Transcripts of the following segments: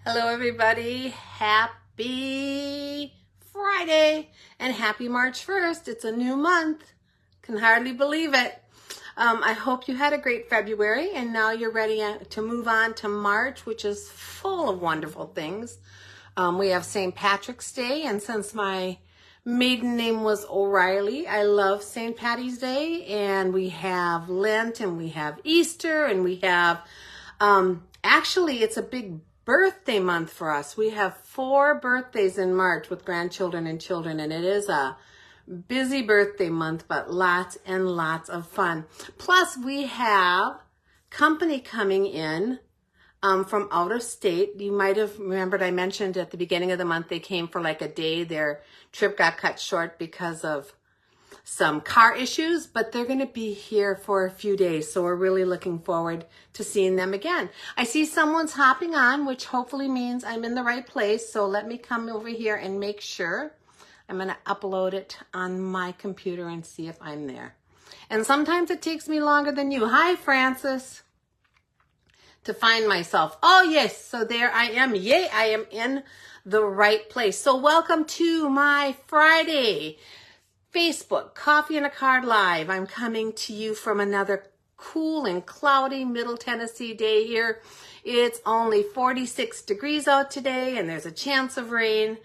Hello everybody, happy Friday and happy March 1st. It's a new month, can hardly believe it. I hope you had a great February and now you're ready to move on to March, which is full of wonderful things. We have St. Patrick's Day, and since my maiden name was O'Reilly, I love St. Patty's Day, and we have Lent and we have Easter and we have, actually it's a big birthday month for us. We have 4 birthdays in March with grandchildren and children, and it is a busy birthday month, but lots and lots of fun. Plus, we have company coming in from out of state. You might have remembered I mentioned at the beginning of the month they came for like a day. Their trip got cut short because of some car issues, but they're going to be here for a few days, so we're really looking forward to seeing them again. I see someone's hopping on, which hopefully means I'm in the right place, so let me come over here and make sure. I'm going to upload it on my computer and see if I'm there. And sometimes it takes me longer than you. Hi, Francis. To find myself. Oh, yes, so there I am. Yay, I am in the right place. So welcome to my Friday Facebook Coffee and a Card Live. I'm coming to you from another cool and cloudy Middle Tennessee day here. It's only 46 degrees out today and there's a chance of rain.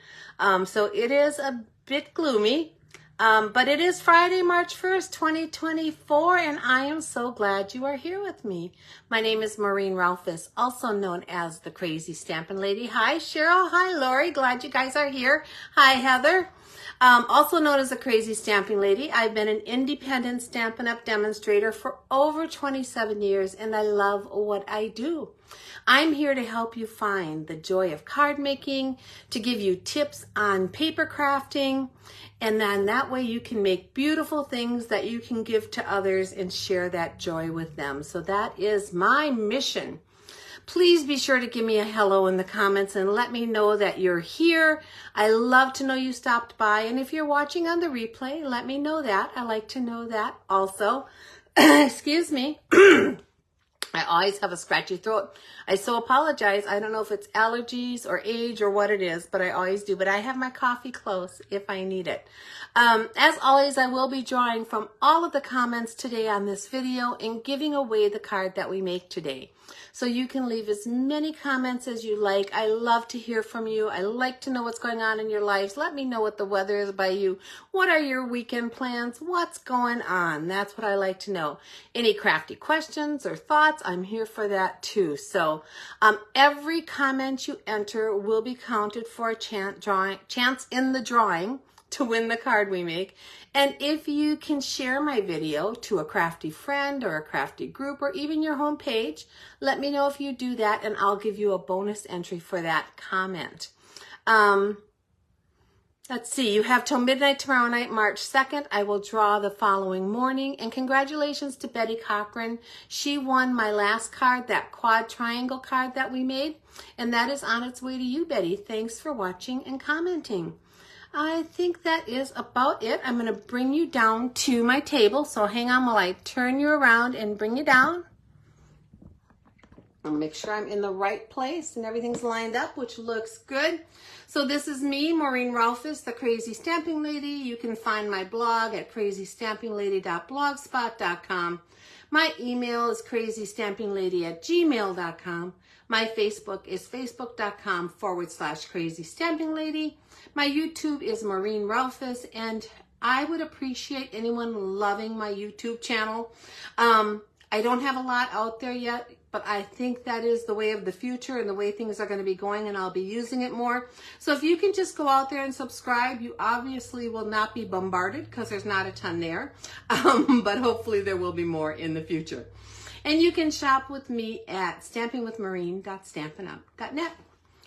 So it is a bit gloomy, but it is Friday, March 1st, 2024, and I am so glad you are here with me. My name is Maureen Ralphus, also known as the Crazy Stampin' Lady. Hi, Cheryl. Hi, Lori. Glad you guys are here. Hi, Heather. Also known as the Crazy Stamping Lady. I've been an independent Stampin' Up! Demonstrator for over 27 years, and I love what I do. I'm here to help you find the joy of card making, to give you tips on paper crafting, and then that way you can make beautiful things that you can give to others and share that joy with them. So that is my mission. Please be sure to give me a hello in the comments and let me know that you're here. I love to know you stopped by. And if you're watching on the replay, let me know that. I like to know that also. Excuse me. I always have a scratchy throat. I so apologize. I don't know if it's allergies or age or what it is, but I always do. But I have my coffee close if I need it. As always, I will be drawing from all of the comments today on this video and giving away the card that we make today. So you can leave as many comments as you like. I love to hear from you. I like to know what's going on in your lives. Let me know what the weather is by you. What are your weekend plans? What's going on? That's what I like to know. Any crafty questions or thoughts, I'm here for that too. So every comment you enter will be counted for a chance in the drawing to win the card we make. And if you can share my video to a crafty friend or a crafty group or even your home page, let me know if you do that and I'll give you a bonus entry for that comment. Let's see, you have till midnight tomorrow night, March 2nd. I will draw the following morning. And congratulations to Betty Cochran. She won my last card, that quad triangle card that we made. And that is on its way to you, Betty. Thanks for watching and commenting. I think that is about it. I'm going to bring you down to my table. So hang on while I turn you around and bring you down. I'll make sure I'm in the right place and everything's lined up, which looks good. So this is me, Maureen Ralphus, the Crazy Stamping Lady. You can find my blog at crazystampinglady.blogspot.com. My email is crazystampinglady@gmail.com. My Facebook is facebook.com/crazystampinglady. My YouTube is Maureen Ralphus, and I would appreciate anyone loving my YouTube channel. I don't have a lot out there yet, but I think that is the way of the future and the way things are going to be going, and I'll be using it more. So if you can just go out there and subscribe, you obviously will not be bombarded because there's not a ton there, but hopefully there will be more in the future. And you can shop with me at stampingwithmaureen.stampinup.net.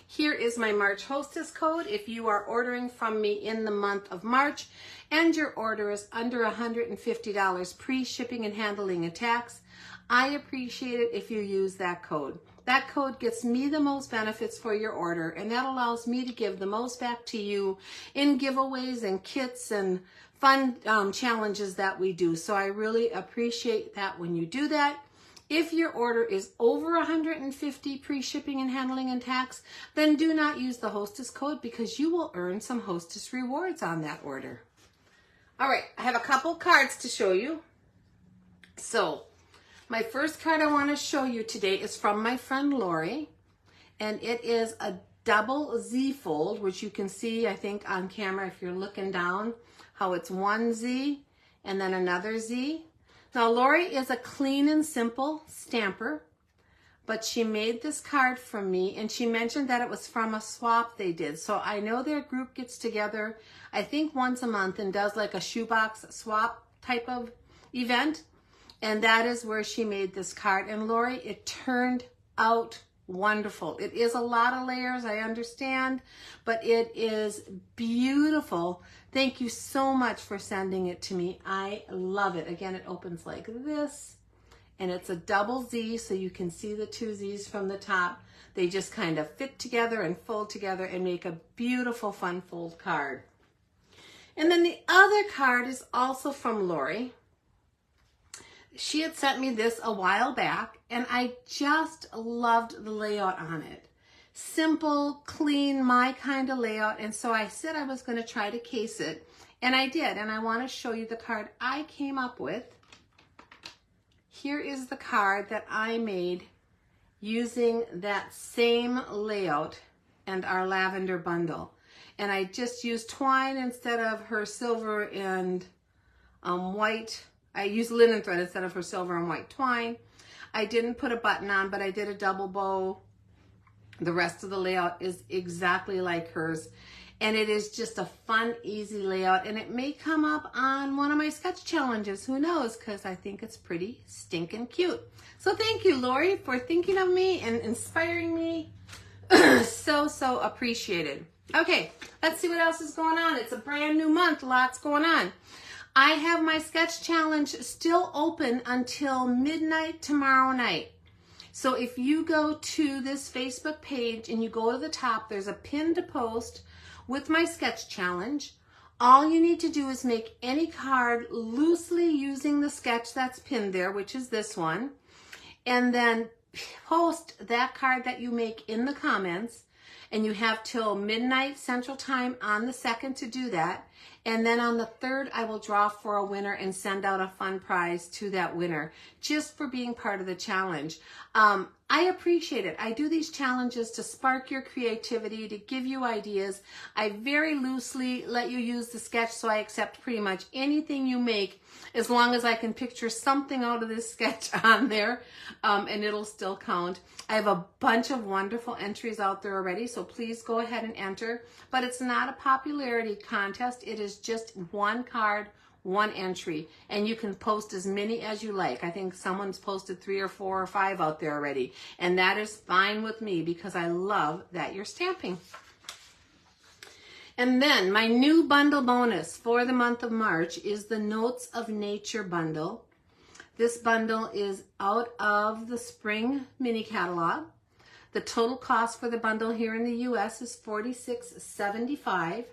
Here is my March Hostess code. If you are ordering from me in the month of March and your order is under $150 pre-shipping and handling and tax, I appreciate it if you use that code. That code gets me the most benefits for your order, and that allows me to give the most back to you in giveaways and kits and fun challenges that we do. So I really appreciate that when you do that. If your order is over $150 pre-shipping and handling and tax, then do not use the hostess code because you will earn some hostess rewards on that order. All right, I have a couple cards to show you. So my first card I want to show you today is from my friend Lori, and it is a double Z fold, which you can see, I think, on camera if you're looking down, how it's one Z and then another Z. Now, Lori is a clean and simple stamper, but she made this card for me, and she mentioned that it was from a swap they did. So I know their group gets together, I think once a month, and does like a shoebox swap type of event, and that is where she made this card. And Lori, it turned out wonderful. It is a lot of layers, I understand, but it is beautiful. Thank you so much for sending it to me. I love it. Again, it opens like this, and it's a double Z, so you can see the two Z's from the top. They just kind of fit together and fold together and make a beautiful fun fold card. And then the other card is also from Lori. She had sent me this a while back, and I just loved the layout on it. Simple, clean, my kind of layout. And so I said I was going to try to case it, and I did. And I want to show you the card I came up with. Here is the card that I made using that same layout and our lavender bundle. And I just used twine instead of her silver and white. I used linen thread instead of her silver and white twine. I didn't put a button on, but I did a double bow. The rest of the layout is exactly like hers. And it is just a fun, easy layout. And it may come up on one of my sketch challenges. Who knows? Because I think it's pretty stinking cute. So thank you, Lori, for thinking of me and inspiring me. So appreciated. Okay, let's see what else is going on. It's a brand new month. Lots going on. I have my sketch challenge still open until midnight tomorrow night. So if you go to this Facebook page and you go to the top, there's a pinned post with my sketch challenge. All you need to do is make any card loosely using the sketch that's pinned there, which is this one, and then post that card that you make in the comments. And you have till midnight Central Time on the 2nd to do that. And then on the 3rd, I will draw for a winner and send out a fun prize to that winner just for being part of the challenge. I appreciate it. I do these challenges to spark your creativity, to give you ideas. I very loosely let you use the sketch, so I accept pretty much anything you make as long as I can picture something out of this sketch on there, and it'll still count. I have a bunch of wonderful entries out there already, so please go ahead and enter. But it's not a popularity contest. It is just one card, one entry, and you can post as many as you like. I think someone's posted 3 or 4 or 5 out there already, and that is fine with me because I love that you're stamping. And then my new bundle bonus for the month of March is the Notes of Nature bundle. This bundle is out of the spring mini catalog. The total cost for the bundle here in the US is $46.75.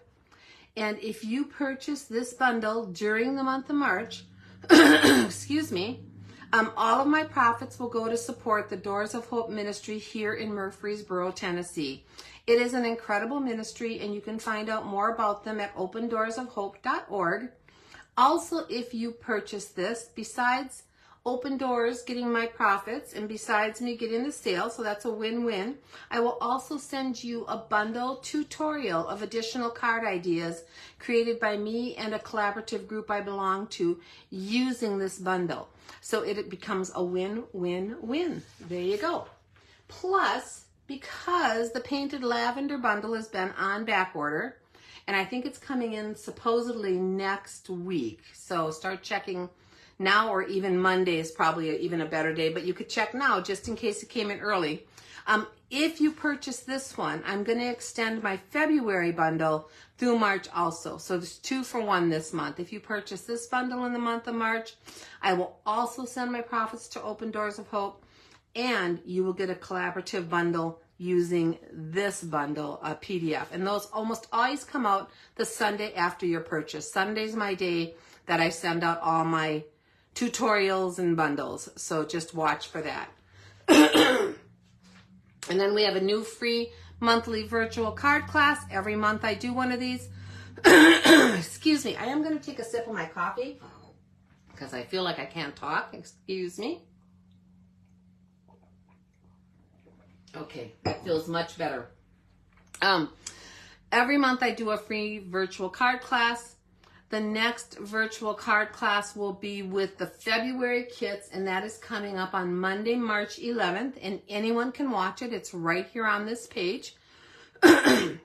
And if you purchase this bundle during the month of March, excuse me, all of my profits will go to support the Doors of Hope ministry here in Murfreesboro, Tennessee. It is an incredible ministry, and you can find out more about them at opendoorsofhope.org. Also, if you purchase this, besides Open Doors getting my profits, and besides me getting the sale, so that's a win-win, I will also send you a bundle tutorial of additional card ideas created by me and a collaborative group I belong to using this bundle. So it becomes a win-win-win. There you go. Plus, because the Painted Lavender bundle has been on back order, and I think it's coming in supposedly next week, so start checking now, or even Monday is probably even a better day, but you could check now just in case it came in early. If you purchase this one, I'm going to extend my February bundle through March also. So there's 2 for 1 this month. If you purchase this bundle in the month of March, I will also send my profits to Open Doors of Hope, and you will get a collaborative bundle using this bundle, a PDF. And those almost always come out the Sunday after your purchase. Sunday's my day that I send out all my tutorials and bundles. So just watch for that. And then we have a new free monthly virtual card class. Every month I do one of these. Excuse me. I am going to take a sip of my coffee because I feel like I can't talk. Excuse me. Okay, that feels much better. Every month I do a free virtual card class. The next virtual card class will be with the February kits, and that is coming up on Monday, March 11th, and anyone can watch it. It's right here on this page. I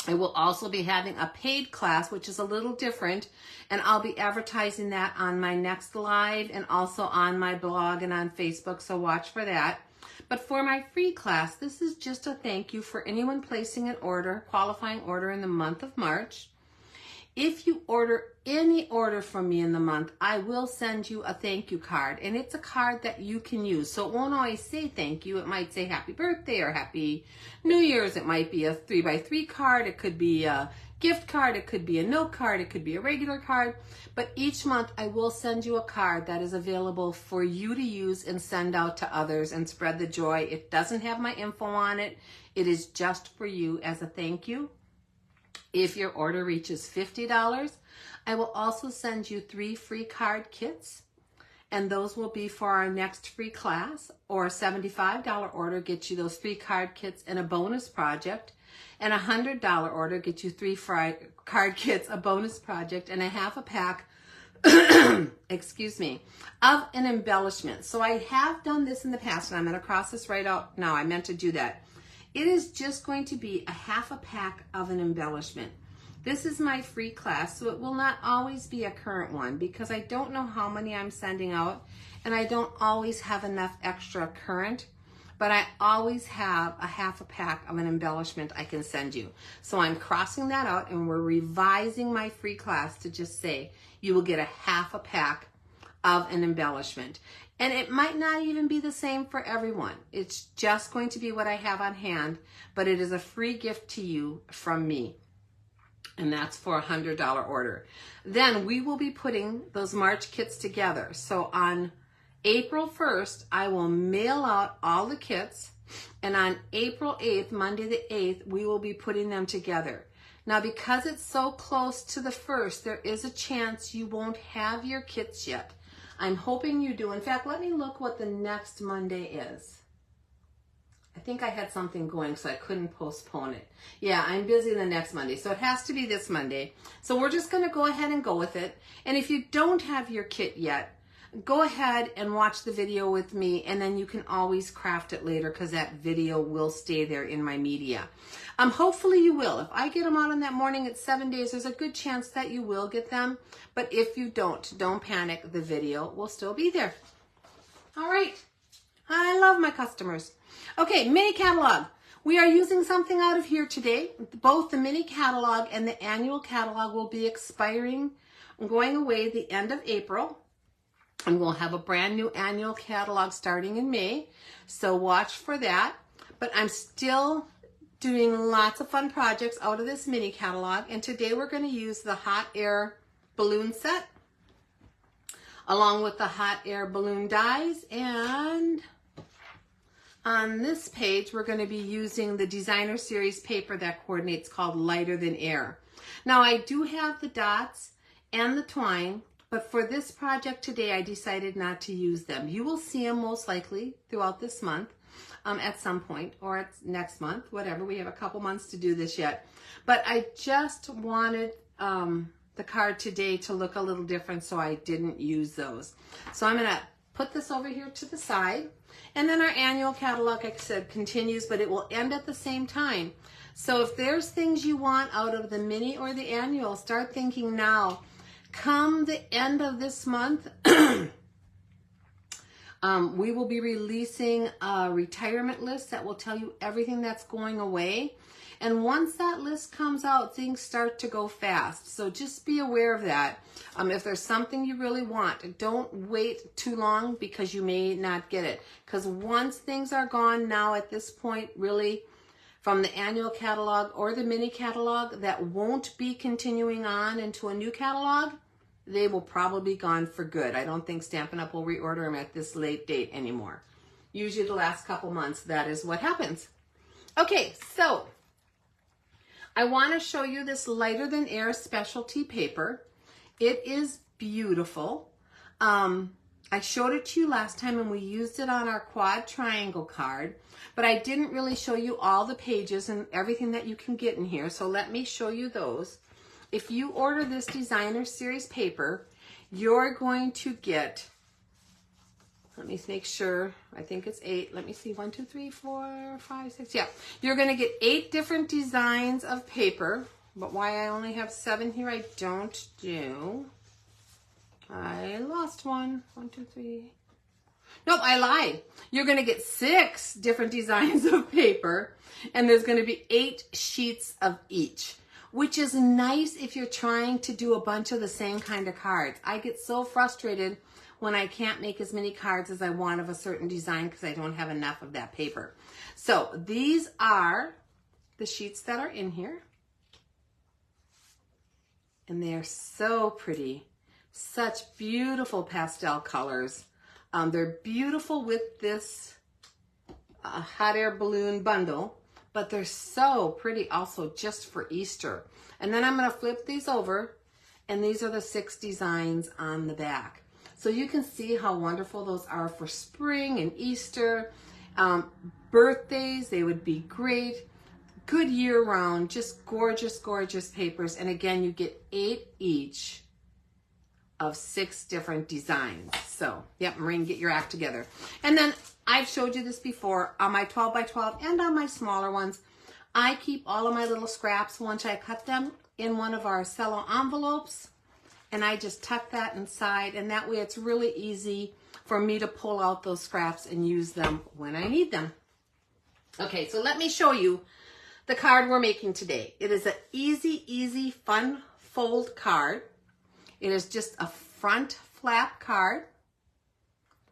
will also be having a paid class, which is a little different, and I'll be advertising that on my next live and also on my blog and on Facebook, so watch for that. But for my free class, this is just a thank you for anyone placing an order, qualifying order in the month of March. If you order any order from me in the month, I will send you a thank you card, and it's a card that you can use. So it won't always say thank you. It might say happy birthday or happy New Year's. It might be a 3x3 card. It could be a gift card. It could be a note card. It could be a regular card. But each month I will send you a card that is available for you to use and send out to others and spread the joy. It doesn't have my info on it. It is just for you as a thank you. If your order reaches $50, I will also send you 3 free card kits, and those will be for our next free class. Or a $75 order gets you those 3 card kits and a bonus project, and a $100 order gets you 3 card kits, a bonus project, and a half a pack excuse me, of an embellishment. So I have done this in the past, and I'm going to cross this right out now. I meant to do that. It is just going to be a half a pack of an embellishment. This is my free class, so it will not always be a current one because I don't know how many I'm sending out, and I don't always have enough extra current, but I always have a half a pack of an embellishment I can send you. So I'm crossing that out, and we're revising my free class to just say you will get a half a pack of an embellishment. And it might not even be the same for everyone. It's just going to be what I have on hand, but it is a free gift to you from me. And that's for a $100 order. Then we will be putting those March kits together. So on April 1st, I will mail out all the kits. And on April 8th, Monday the 8th, we will be putting them together. Now, because it's so close to the 1st, there is a chance you won't have your kits yet. I'm hoping you do. In fact, let me look what the next Monday is. I think I had something going, so I couldn't postpone it. Yeah, I'm busy the next Monday, so it has to be this Monday. So we're just going to go ahead and go with it. And if you don't have your kit yet, go ahead and watch the video with me, and then you can always craft it later because that video will stay there in my media. Hopefully you will. If I get them out on that morning at 7 days, there's a good chance that you will get them. But if you don't panic. The video will still be there. All right. I love my customers. Okay, mini catalog. We are using something out of here today. Both the mini catalog and the annual catalog will be expiring and going away at the end of April. And we'll have a brand new annual catalog starting in May. So watch for that. But I'm still doing lots of fun projects out of this mini catalog. And today we're going to use the hot air balloon set along with the hot air balloon dies. And on this page, we're going to be using the designer series paper that coordinates called Lighter Than Air. Now I do have the dots and the twine, but for this project today, I decided not to use them. You will see them most likely throughout this month at some point, or it's next month, whatever. We have a couple months to do this yet. But I just wanted the card today to look a little different, so I didn't use those. So I'm going to put this over here to the side. And then our annual catalog, like I said, continues, but it will end at the same time. So if there's things you want out of the mini or the annual, start thinking now. Come the end of this month, we will be releasing a retirement list that will tell you everything that's going away. And once that list comes out, things start to go fast. So just be aware of that. If there's something you really want, don't wait too long because you may not get it. Because once things are gone now at this point, really, from the annual catalog or the mini catalog that won't be continuing on into a new catalog, they will probably be gone for good. I don't think Stampin' Up! Will reorder them at this late date anymore. Usually the last couple months, that is what happens. Okay, so I want to show you this Lighter Than Air specialty paper. It is beautiful. I showed it to you last time and we used it on our quad triangle card, but I didn't really show you all the pages and everything that you can get in here, so let me show you those. If you order this designer series paper, you're going to get, let me make sure, I think it's 8. Let me see, 1, 2, 3, 4, 5, 6. Yeah, you're going to get 8 different designs of paper, but why I only have 7 here, I don't do. I lost one. 1, 2, 3. Nope, I lied. You're going to get 6 different designs of paper, and there's going to be 8 sheets of each, which is nice if you're trying to do a bunch of the same kind of cards. I get so frustrated when I can't make as many cards as I want of a certain design because I don't have enough of that paper. So these are the sheets that are in here, and they're so pretty. Such beautiful pastel colors. They're beautiful with this hot air balloon bundle, but they're so pretty also just for Easter. And then I'm going to flip these over, and these are the 6 designs on the back. So you can see how wonderful those are for spring and Easter. Birthdays, they would be great. Good year round, just gorgeous, gorgeous papers. And again, you get 8 each of 6 different designs. So, yep, Maureen, get your act together. And then I've showed you this before on my 12 by 12 and on my smaller ones. I keep all of my little scraps once I cut them in one of our cello envelopes, and I just tuck that inside, and that way it's really easy for me to pull out those scraps and use them when I need them. Okay, so let me show you the card we're making today. It is an easy, easy, fun fold card. It is just a front flap card.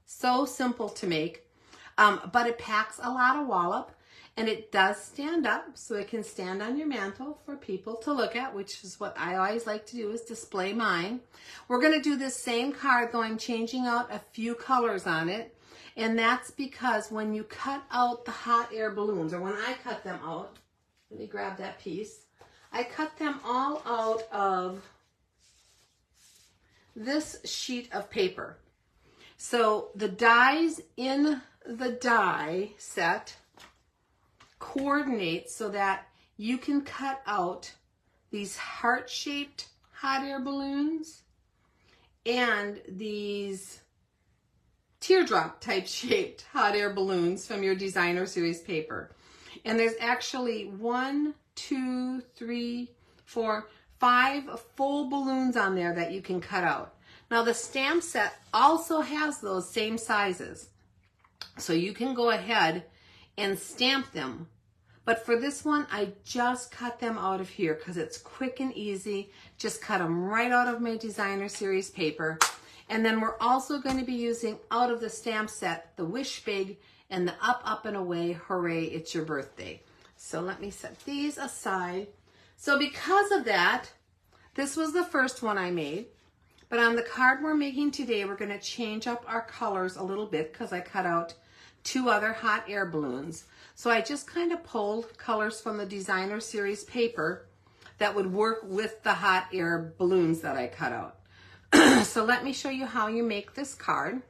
So simple to make, but it packs a lot of wallop, and it does stand up, so it can stand on your mantle for people to look at, which is what I always like to do, is display mine. We're going to do this same card, though I'm changing out a few colors on it, and that's because when you cut out the hot air balloons, or when I cut them out, let me grab that piece, I cut them all out of this sheet of paper. So the dies in the die set coordinate so that you can cut out these heart-shaped hot air balloons and these teardrop type shaped hot air balloons from your designer series paper. And there's actually 1, 2, 3, 4, 5 full balloons on there that you can cut out. Now the stamp set also has those same sizes, so you can go ahead and stamp them. But for this one, I just cut them out of here because it's quick and easy. Just cut them right out of my designer series paper. And then we're also going to be using out of the stamp set the Wish Big and the Up, Up and Away, Hooray, It's Your Birthday. So let me set these aside. So because of that, this was the first one I made. But on the card we're making today, we're going to change up our colors a little bit because I cut out 2 other hot air balloons. So I just kind of pulled colors from the designer series paper that would work with the hot air balloons that I cut out. So let me show you how you make this card.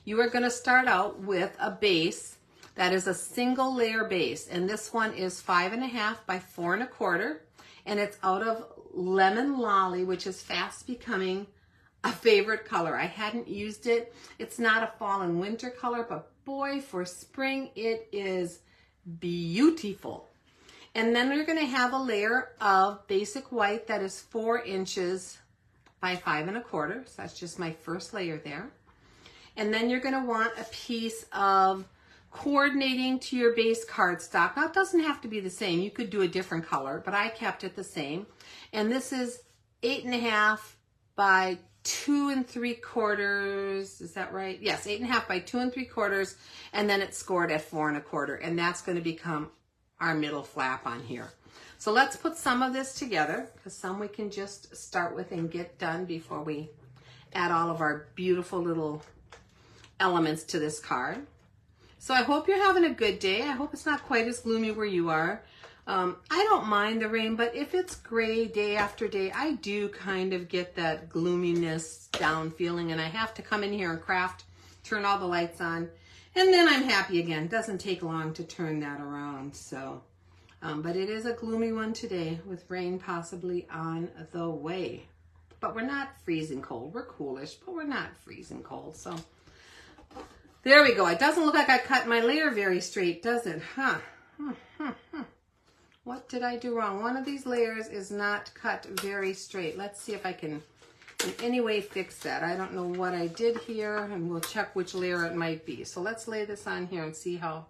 You are going to start out with a base that is a single layer base, and this one is 5.5 by 4 1/4, and it's out of Lemon Lolly, which is fast becoming a favorite color. I hadn't used it. It's not a fall and winter color, but boy, for spring it is beautiful. And then we're going to have a layer of basic white that is 4 inches by 5 1/4. So that's just my first layer there. And then you're going to want a piece of coordinating to your base cardstock. Now it doesn't have to be the same. You could do a different color, but I kept it the same. And this is 8.5 by 2 3/4. Is that right? Yes, 8.5 by 2 3/4. And then it's scored at 4 1/4. And that's going to become our middle flap on here. So let's put some of this together, because some we can just start with and get done before we add all of our beautiful little elements to this card. So I hope you're having a good day. I hope it's not quite as gloomy where you are. I don't mind the rain, but if it's gray day after day, I do kind of get that gloominess down feeling, and I have to come in here and craft, turn all the lights on, and then I'm happy again. It doesn't take long to turn that around. So, but it is a gloomy one today with rain possibly on the way. But we're not freezing cold. We're coolish, but we're not freezing cold. So there we go. It doesn't look like I cut my layer very straight, does it? Huh? What did I do wrong? One of these layers is not cut very straight. Let's see if I can in any way fix that. I don't know what I did here, and we'll check which layer it might be. So let's lay this on here and see how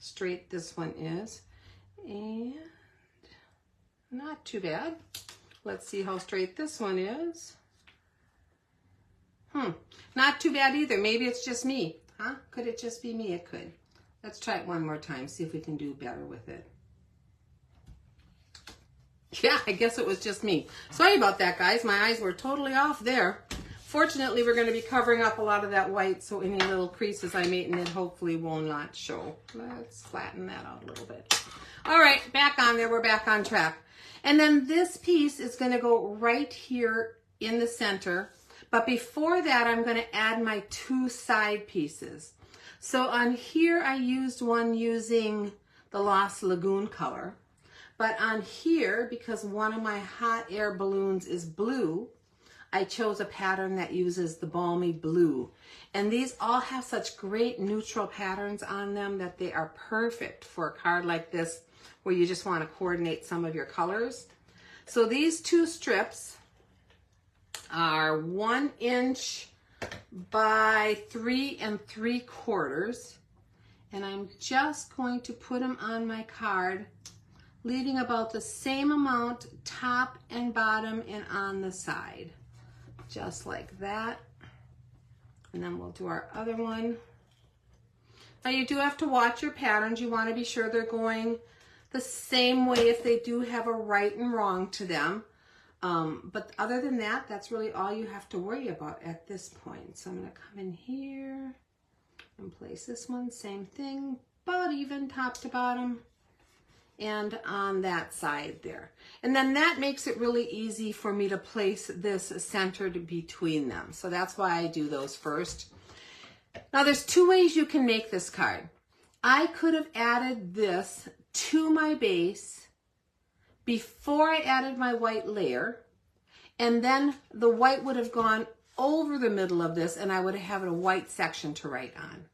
straight this one is. And not too bad. Let's see how straight this one is. Not too bad either. Maybe it's just me. Huh? Could it just be me? It could. Let's try it one more time, see if we can do better with it. Yeah, I guess it was just me. Sorry about that, guys. My eyes were totally off there. Fortunately, we're going to be covering up a lot of that white, so any little creases I made in it hopefully will not show. Let's flatten that out a little bit. All right, back on there. We're back on track. And then this piece is going to go right here in the center. But before that, I'm going to add my two side pieces. So on here, I used one using the Lost Lagoon color. But on here, because one of my hot air balloons is blue, I chose a pattern that uses the Balmy Blue. And these all have such great neutral patterns on them that they are perfect for a card like this where you just want to coordinate some of your colors. So these two strips are 1 inch by 3 3/4. And I'm just going to put them on my card, leaving about the same amount top and bottom and on the side. Just like that. And then we'll do our other one. Now you do have to watch your patterns. You want to be sure they're going the same way if they do have a right and wrong to them. But other than that, that's really all you have to worry about at this point. So I'm going to come in here and place this one, same thing, about even top to bottom. And on that side there. And then that makes it really easy for me to place this centered between them. So that's why I do those first. Now there's two ways you can make this card. I could have added this to my base before I added my white layer, and then the white would have gone over the middle of this and I would have a white section to write on.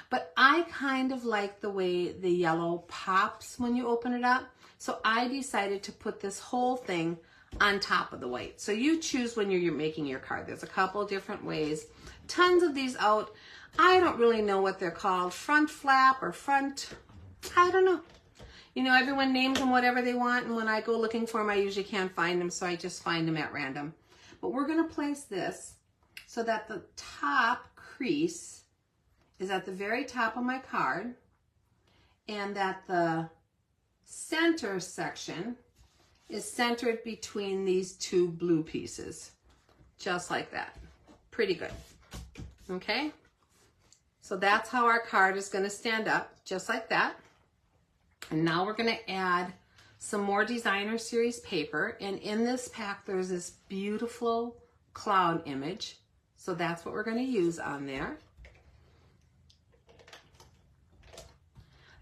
But I kind of like the way the yellow pops when you open it up. So I decided to put this whole thing on top of the white. So you choose when you're making your card. There's a couple of different ways. Tons of these out. I don't really know what they're called. Front flap or front, I don't know. You know, everyone names them whatever they want. And when I go looking for them, I usually can't find them. So I just find them at random. But we're going to place this so that the top crease is at the very top of my card, and that the center section is centered between these two blue pieces, just like that. Pretty good. Okay, so that's how our card is going to stand up, just like that. And now we're going to add some more designer series paper, and in this pack there's this beautiful cloud image, so that's what we're going to use on there.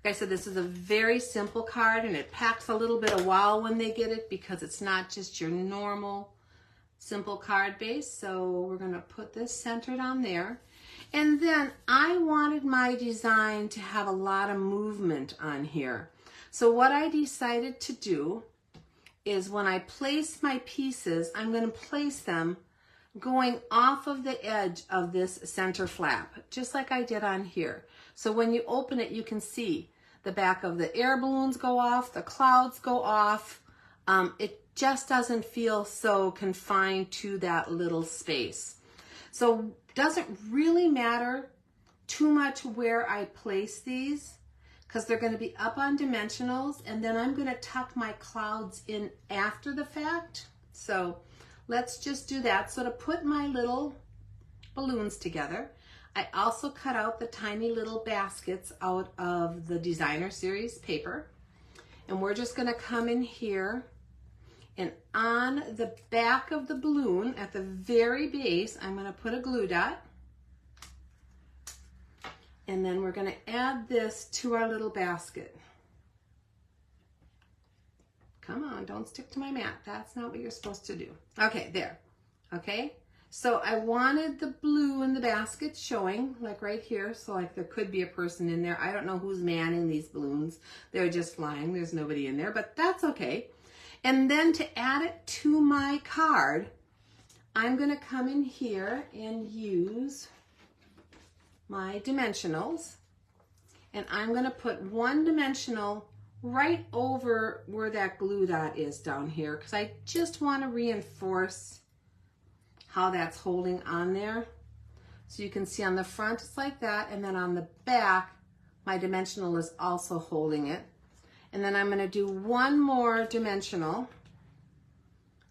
Like I said, this is a very simple card, and it packs a little bit of wow when they get it because it's not just your normal simple card base. So we're going to put this centered on there. And then I wanted my design to have a lot of movement on here. So what I decided to do is when I place my pieces, I'm going to place them going off of the edge of this center flap, just like I did on here. So when you open it, you can see the back of the air balloons go off, the clouds go off. It just doesn't feel so confined to that little space. So it doesn't really matter too much where I place these, because they're going to be up on dimensionals, and then I'm going to tuck my clouds in after the fact. So let's just do that. So to put my little balloons together, I also cut out the tiny little baskets out of the Designer Series paper. And we're just going to come in here, and on the back of the balloon at the very base, I'm going to put a glue dot. And then we're going to add this to our little basket. Come on, don't stick to my mat. That's not what you're supposed to do. Okay, there. Okay, so I wanted the blue in the basket showing, like right here. So like there could be a person in there. I don't know who's manning these balloons. They're just flying. There's nobody in there, but that's okay. And then to add it to my card, I'm going to come in here and use my dimensionals, and I'm going to put one dimensional right over where that glue dot is down here, because I just want to reinforce how that's holding on there. So you can see on the front it's like that, and then on the back my dimensional is also holding it. And then I'm going to do one more dimensional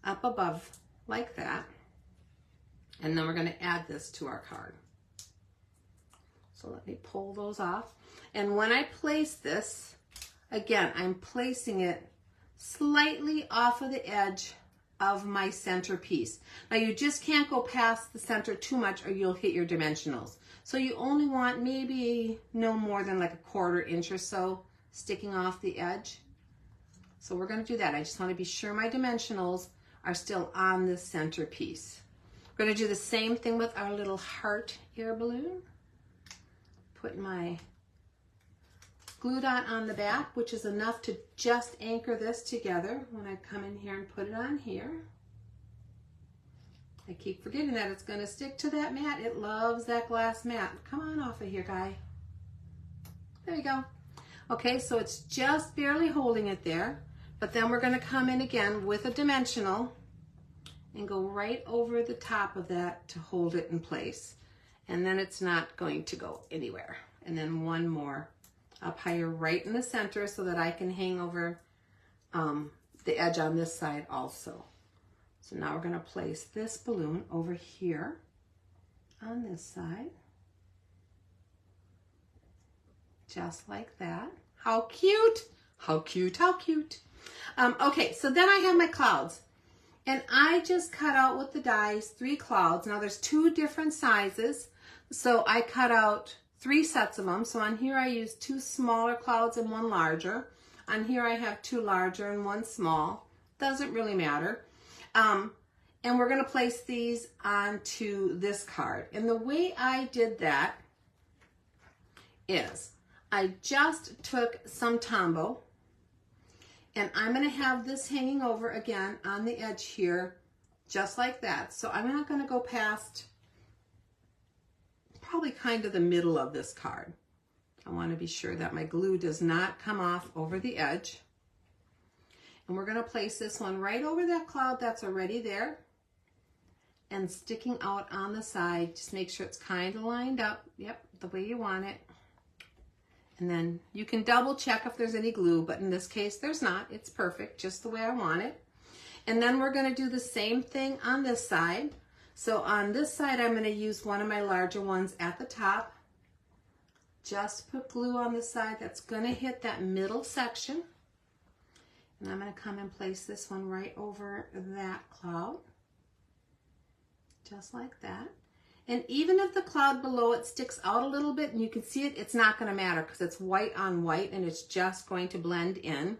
up above like that, and then we're going to add this to our card. So let me pull those off. And when I place this, again, I'm placing it slightly off of the edge of my center piece. Now you just can't go past the center too much or you'll hit your dimensionals. So you only want maybe no more than like a 1/4 inch or so sticking off the edge. So we're going to do that. I just want to be sure my dimensionals are still on the center piece. We're going to do the same thing with our little heart air balloon. Put my glue dot on the back, which is enough to just anchor this together when I come in here and put it on here. I keep forgetting that it's going to stick to that mat. It loves that glass mat. Come on off of here, guy. There you go. Okay, so it's just barely holding it there, but then we're going to come in again with a dimensional and go right over the top of that to hold it in place. And then it's not going to go anywhere. And then one more up higher right in the center so that I can hang over the edge on this side also. So now we're going to place this balloon over here on this side. Just like that. How cute! How cute, how cute. Okay, so then I have my clouds. And I just cut out with the dies 3 clouds. Now there's 2 different sizes. So I cut out 3 sets of them. So on here I used 2 smaller clouds and 1 larger. On here I have 2 larger and 1 small. Doesn't really matter. And we're going to place these onto this card. And the way I did that is I just took some Tombow, and I'm going to have this hanging over again on the edge here, just like that. So I'm not going to go past probably kind of the middle of this card. I want to be sure that my glue does not come off over the edge. And we're going to place this one right over that cloud that's already there and sticking out on the side. Just make sure it's kind of lined up. Yep, the way you want it. And then you can double check if there's any glue, but in this case there's not. It's perfect, just the way I want it. And then we're going to do the same thing on this side. So on this side I'm going to use one of my larger ones at the top. Just put glue on the side that's going to hit that middle section. And I'm going to come and place this one right over that cloud. Just like that. And even if the cloud below it sticks out a little bit and you can see it, it's not going to matter because it's white on white and it's just going to blend in.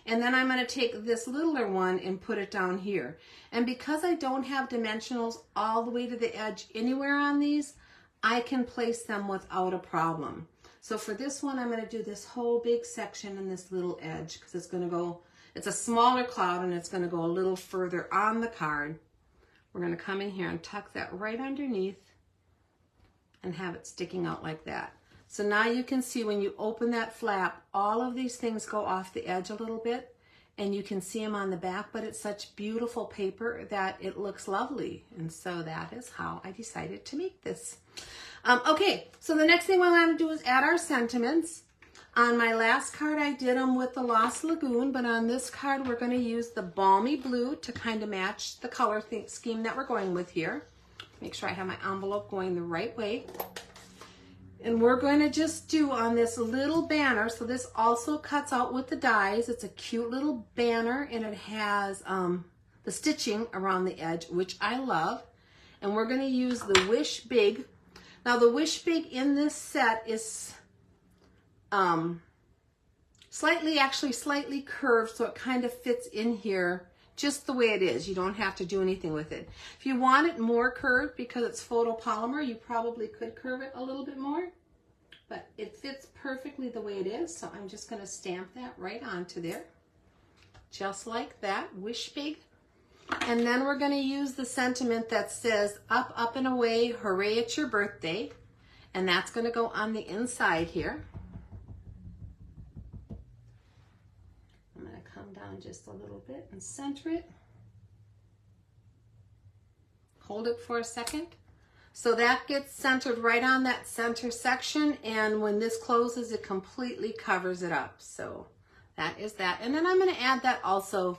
And then I'm going to take this littler one and put it down here. And because I don't have dimensionals all the way to the edge anywhere on these, I can place them without a problem. So for this one, I'm going to do this whole big section in this little edge because it's going to go, it's a smaller cloud and it's going to go a little further on the card. We're going to come in here and tuck that right underneath and have it sticking out like that. So now you can see when you open that flap, all of these things go off the edge a little bit and you can see them on the back, but it's such beautiful paper that it looks lovely. And so that is how I decided to make this. Okay, so the next thing we're going to do is add our sentiments. On my last card, I did them with the Lost Lagoon, but on this card, we're going to use the Balmy Blue to kind of match the color scheme that we're going with here. Make sure I have my envelope going the right way. And we're going to just do on this little banner, so this also cuts out with the dies. It's a cute little banner, and it has the stitching around the edge, which I love. And we're going to use the Wish Big. Now, the Wish Big in this set is slightly curved, so it kind of fits in here just the way it is. You don't have to do anything with it. If you want it more curved because it's photopolymer, you probably could curve it a little bit more, but it fits perfectly the way it is. So I'm just going to stamp that right onto there, just like that, Wish Big. And then we're going to use the sentiment that says, up, up and away, hooray, it's your birthday. And that's going to go on the inside here. I'm going to come down just a little bit and center it. Hold it for a second. So that gets centered right on that center section. And when this closes, it completely covers it up. So that is that. And then I'm going to add that also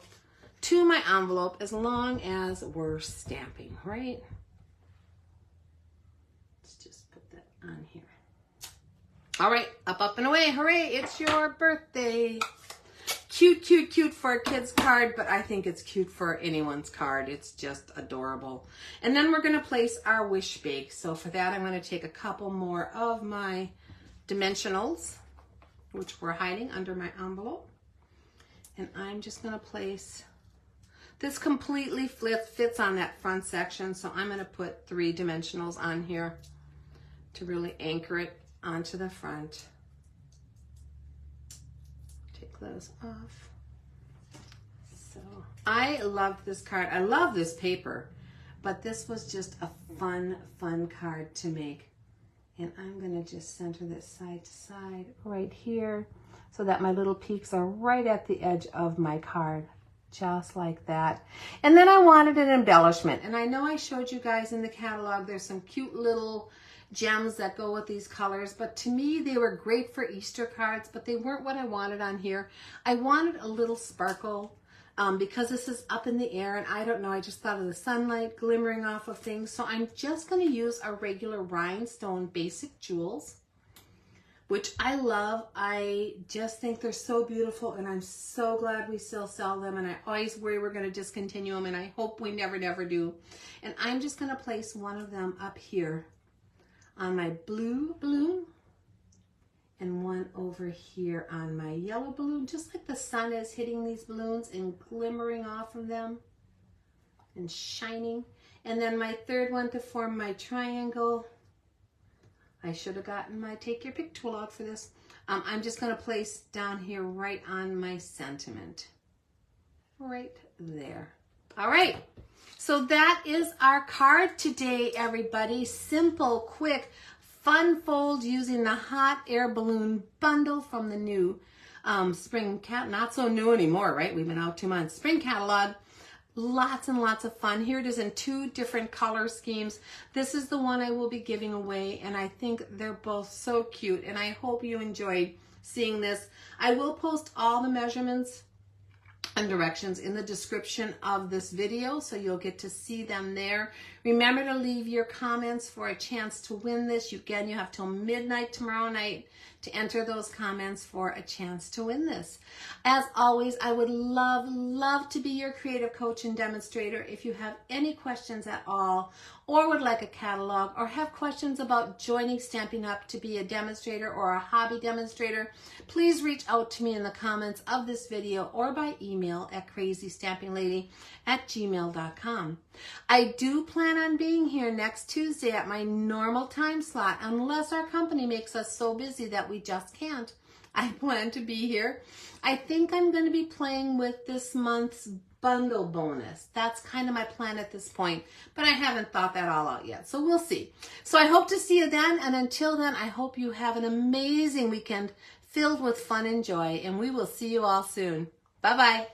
to my envelope as long as we're stamping, right? Let's just put that on here. All right, up, up and away. Hooray, it's your birthday. Cute, cute, cute for a kid's card, but I think it's cute for anyone's card. It's just adorable. And then we're going to place our Wish Big. So for that, I'm going to take a couple more of my dimensionals, which we're hiding under my envelope. And I'm just going to place... This completely fits on that front section, so I'm going to put 3 dimensionals on here to really anchor it onto the front. Take those off. So I loved this card. I love this paper, but this was just a fun card to make. And I'm going to just center this side to side right here so that my little peaks are right at the edge of my card. Just like that. And then I wanted an embellishment. And I know I showed you guys in the catalog, there's some cute little gems that go with these colors. But to me, they were great for Easter cards, but they weren't what I wanted on here. I wanted a little sparkle because this is up in the air. And I don't know, I just thought of the sunlight glimmering off of things. So I'm just going to use a regular Rhinestone Basic Jewels, which I love. I just think they're so beautiful, and I'm so glad we still sell them, and I always worry we're going to discontinue them, and I hope we never do. And I'm just going to place one of them up here on my blue balloon and one over here on my yellow balloon, just like the sun is hitting these balloons and glimmering off of them and shining. And then my third one to form my triangle. I should have gotten my Take Your Pick tool out for this. I'm just going to place down here right on my sentiment. Right there. All right. So that is our card today, everybody. Simple, quick, fun fold using the Hot Air Balloon bundle from the new spring not so new anymore, right? We've been out 2 months. Spring catalog. Lots and lots of fun. Here it is in 2 different color schemes. This is the one I will be giving away, and I think they're both so cute, and I hope you enjoyed seeing this. I will post all the measurements and directions in the description of this video, so you'll get to see them there. Remember to leave your comments for a chance to win this. Again, you have till midnight tomorrow night to enter those comments for a chance to win this. As always, I would love to be your creative coach and demonstrator. If you have any questions at all, or would like a catalog, or have questions about joining Stampin' Up! To be a demonstrator or a hobby demonstrator, please reach out to me in the comments of this video or by email at crazystampinglady@gmail.com. I do plan on being here next Tuesday at my normal time slot, unless our company makes us so busy that we just can't. I plan to be here. I think I'm going to be playing with this month's bundle bonus. That's kind of my plan at this point, but I haven't thought that all out yet, so we'll see. So I hope to see you then, and until then, I hope you have an amazing weekend filled with fun and joy, and we will see you all soon. Bye-bye.